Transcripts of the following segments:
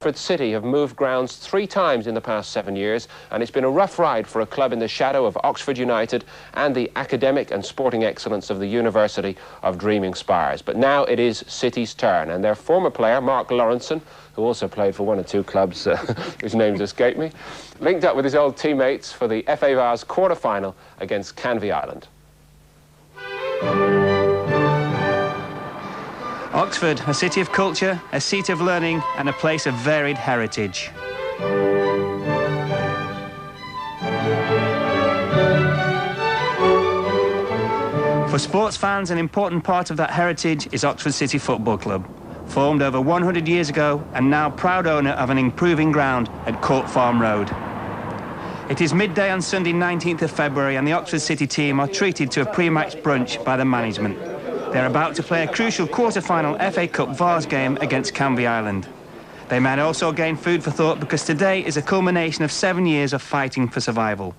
Oxford City have moved grounds 3 times in the past 7 years, and it's been a rough ride for a club in the shadow of Oxford United and the academic and sporting excellence of the University of Dreaming Spires. But now it is City's turn, and their former player, Mark Lawrenson, who also played for 1 or 2 clubs whose names escape me, linked up with his old teammates for the FA Vase quarter-final against Canvey Island. Oxford, a city of culture, a seat of learning and a place of varied heritage. For sports fans, an important part of that heritage is Oxford City Football Club, formed over 100 years ago and now proud owner of an improving ground at Court Farm Road. It is midday on Sunday 19th of February and the Oxford City team are treated to a pre-match brunch by the management. They're about to play a crucial quarter-final FA Cup Vase game against Canvey Island. They might also gain food for thought because today is a culmination of 7 years of fighting for survival.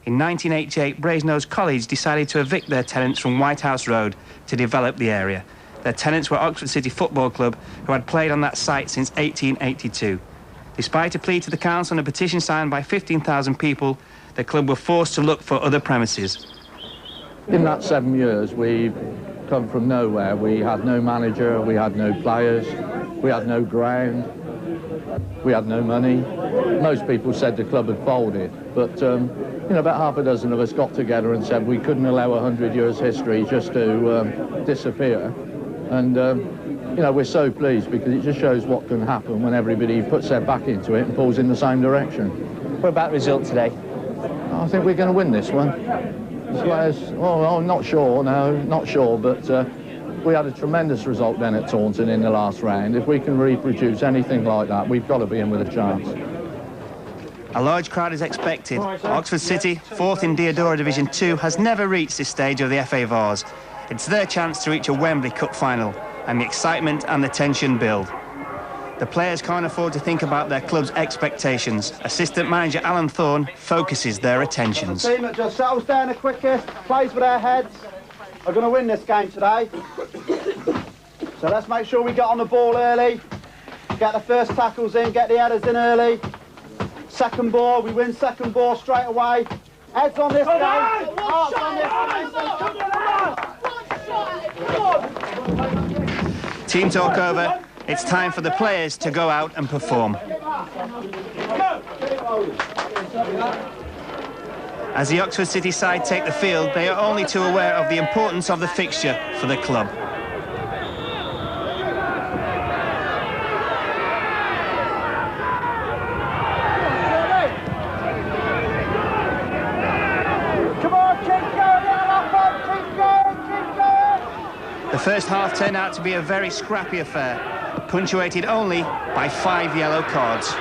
In 1988, Brasenose College decided to evict their tenants from Whitehouse Road to develop the area. Their tenants were Oxford City Football Club, who had played on that site since 1882. Despite a plea to the council and a petition signed by 15,000 people, the club were forced to look for other premises. In that 7 years, we've come from nowhere. We had no manager, we had no players, we had no ground, we had no money. Most people said the club had folded, but you know, about half a dozen of us got together and said we couldn't allow 100 years history just to disappear. And you know, we're so pleased because it just shows what can happen when everybody puts their back into it and pulls in the same direction. What about the result today? I think we're going to win this one. Oh, I'm not sure, no, not sure, but we had a tremendous result then at Taunton in the last round. If we can reproduce anything like that, we've got to be in with a chance. A large crowd is expected. Oxford City, 4th in Diodora Division 2, has never reached this stage of the FA Vase. It's their chance to reach a Wembley Cup final, and the excitement and the tension build. The players can't afford to think about their club's expectations. Assistant manager Alan Thorne focuses their attentions. The team that just settles down the quickest, plays with their heads, are going to win this game today. So let's make sure we get on the ball early, get the first tackles in, get the headers in early. Second ball, we win second ball straight away. Heads on this game, hearts on this game. Team talk over. It's time for the players to go out and perform. As the Oxford City side take the field, they are only too aware of the importance of the fixture for the club. The first half turned out to be a very scrappy affair, punctuated only by 5 yellow cards.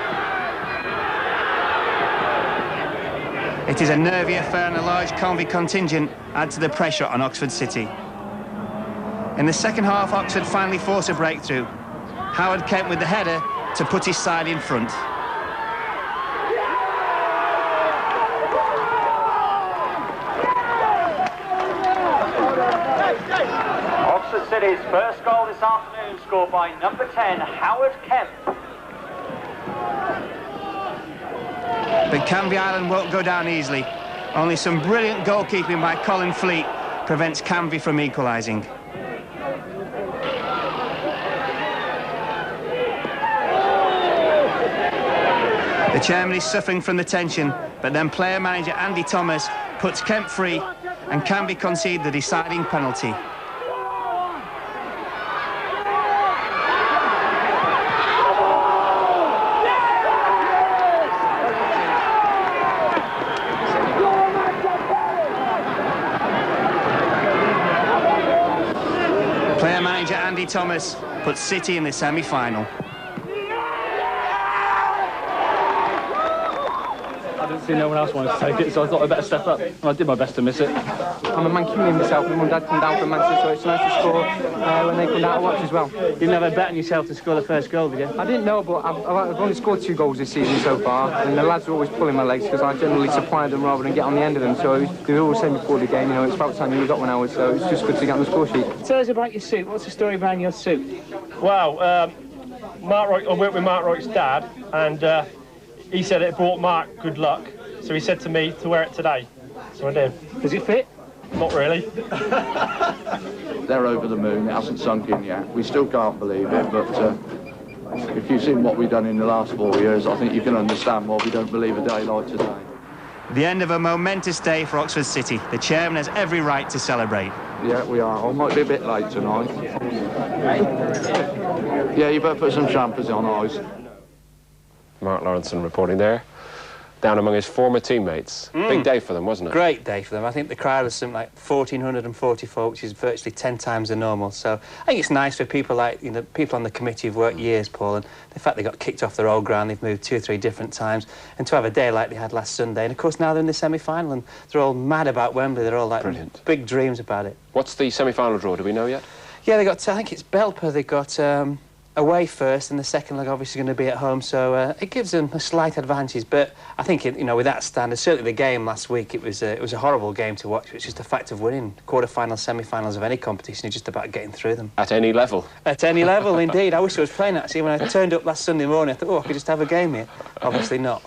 It is a nervy affair and a large Canvey contingent add to the pressure on Oxford City. In the second half, Oxford finally forced a breakthrough. Howard Kemp with the header to put his side in front. Oxford City's first goal this afternoon scored by number 10, Howard Kemp. But Canvey Island won't go down easily. Only some brilliant goalkeeping by Colin Fleet prevents Canvey from equalising. The chairman is suffering from the tension, but then player manager Andy Thomas puts Kemp free and Canvey concede the deciding penalty. Player manager Andy Thomas puts City in the semi-final. I didn't see no one else wanted to take it, so I thought I'd better step up. And I did my best to miss it. I'm a Man Community myself. My mum and dad come down from Manchester, so it's nice to score when they come down to watch as well. You never bet on yourself to score the first goal, did you? I didn't know, but I've only scored 2 goals this season so far, and the lads are always pulling my legs because I generally supply them rather than get on the end of them. So they always say before the game, you know, it's about time you got 1 hour, so it's just good to get on the score sheet. Tell us about your suit. What's the story behind your suit? Well, I worked with Mark Wright's dad, and he said it brought Mark good luck. So he said to me to wear it today. So I did. Does it fit? Not really. They're over the moon. It hasn't sunk in yet. We still can't believe it, but if you've seen what we've done in the last 4 years, I think you can understand why we don't believe a day like today. The end of a momentous day for Oxford City. The chairman has every right to celebrate. Yeah, we are. I might be a bit late tonight. Yeah, you better put some champers on ice. Mark Lawrenson reporting there, down among his former teammates. Big day for them, wasn't it? Great day for them. I think the crowd was something like 1,444, which is virtually 10 times the normal. So I think it's nice for people like, you know, people on the committee who've worked years, Paul, and the fact they got kicked off their old ground, they've moved 2 or 3 different times, and to have a day like they had last Sunday. And of course now they're in the semi-final and they're all mad about Wembley. They're all like brilliant, big dreams about it. What's the semi-final draw? Do we know yet? Yeah, they got, I think it's Belper. They got away first, and the second leg obviously going to be at home, so it gives them a slight advantage. But I think, you know, with that standard, certainly the game last week, it was a horrible game to watch. It's just the fact of winning quarter-finals, semi-finals of any competition is just about getting through them. At any level? At any level, indeed. I wish I was playing, actually. When I turned up last Sunday morning, I thought, oh, I could just have a game here. Obviously not.